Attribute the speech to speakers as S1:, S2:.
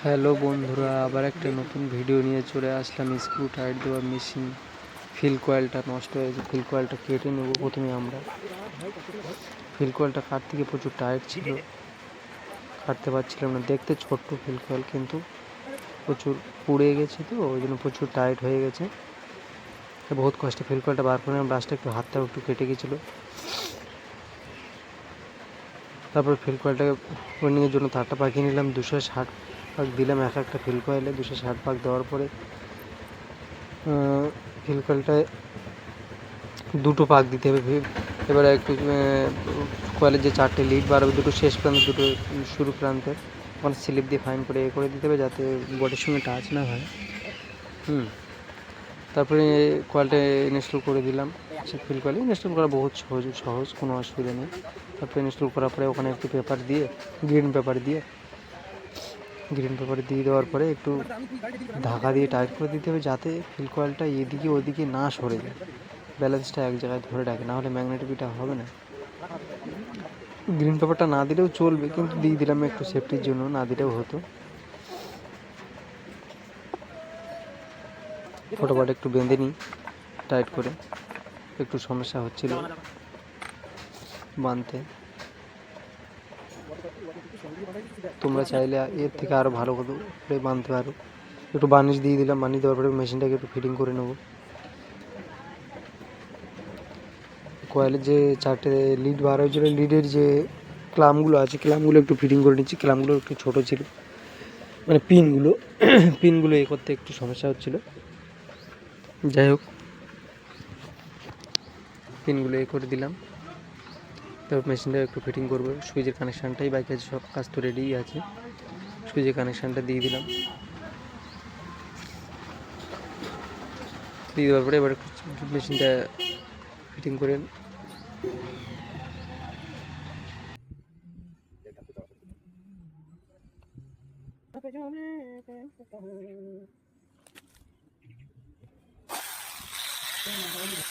S1: Hello বন্ধুরা, আবার একটা নতুন ভিডিও নিয়ে চলে আসলাম। স্ক্রু টাইট দেওয়ার মেশিন। ফিল কয়েলটা নষ্ট হয়েছে, ফিল কয়েলটা কেটে নেব। প্রথমে আমরা ফিল কয়েলটা কাটতে গিয়ে প্রচুর টাইট ছিল, কাটতে পারছিলাম না। দেখতে ছোট্ট ফিল কয়েল, কিন্তু প্রচুর পুড়ে গেছে, তো ওই জন্য প্রচুর টাইট হয়ে গেছে। বহুত কষ্টে ফিল কয়েলটা বার করে লাস্টে একটু হাতটাও একটু কেটে গেছিলো। তারপর ফিল কয়েলটাকে ওয়ার্নিংয়ের জন্য তারটা পাকিয়ে নিলাম। 260 পাক দিলাম এক একটা ফিল কয়েলে। 260 পাক দেওয়ার পরে ফিল কয়েলটায় দুটো পাক দিতে হবে। এবারে একটু কয়েলের যে 4টে লিড বাড়াবে, দুটো শেষ প্রান্ত, দুটো শুরু প্রান্তের, ওখানে স্লিপ দিয়ে ফাইন করে করে দিতে হবে, যাতে বডির সঙ্গে টাচ না হয়। তারপরে কয়েলটা ইনস্টল করে দিলাম। ফিল কয়েল ইনস্টল করা বহুত সহজ, কোনো অসুবিধা নেই। তারপরে ইনস্টল করার পরে ওখানে একটু পেপার দিয়ে, গ্রিন পেপার দিয়ে দেওয়ার পরে একটু ঢাকা দিয়ে টাইট করে দিতে হবে, যাতে ফিল কয়েলটা এদিকে ওদিকে না সরে যায়, ব্যালেন্সটা এক জায়গায় ধরে রাখে, না হলে ম্যাগনেটিকটা হবে না। গ্রিন পেপারটা না দিলেও চলবে, কিন্তু দিয়ে দিলাম একটু সেফটির জন্য, না দিলেও হতো। ফটোফট একটু বেঁধে নিই টাইট করে, একটু সমস্যা হচ্ছিল বাঁধতে। তোমরা চাইলে এর থেকে আরও ভালো করে বাঁধতে পারো। একটু বার্নিশ দিয়ে দিলাম, বার্নিশ দেওয়ার পরে মেশিনটাকে একটু ফিটিং করে নেবো। কয়েলের যে 4টে লিড বার হয়েছিল, লিডের যে ক্লামগুলো আছে, ক্লামগুলো একটু ফিটিং করে নিচ্ছি। ক্লামগুলো একটু ছোটো ছিল, মানে পিনগুলো এ করতে একটু সমস্যা হচ্ছিল। যাই হোক, পিনগুলো এ করে দিলাম। তারপর মেশিনটা একটু ফিটিং করবো। সুইচের কানেকশানটাই বাইক আছে, সব কাজ তো রেডিই আছে। সুইচের কানেকশানটা দিয়ে দিলাম। দিয়ে দেওয়ার পরে এবার মেশিনটা ফিটিং করে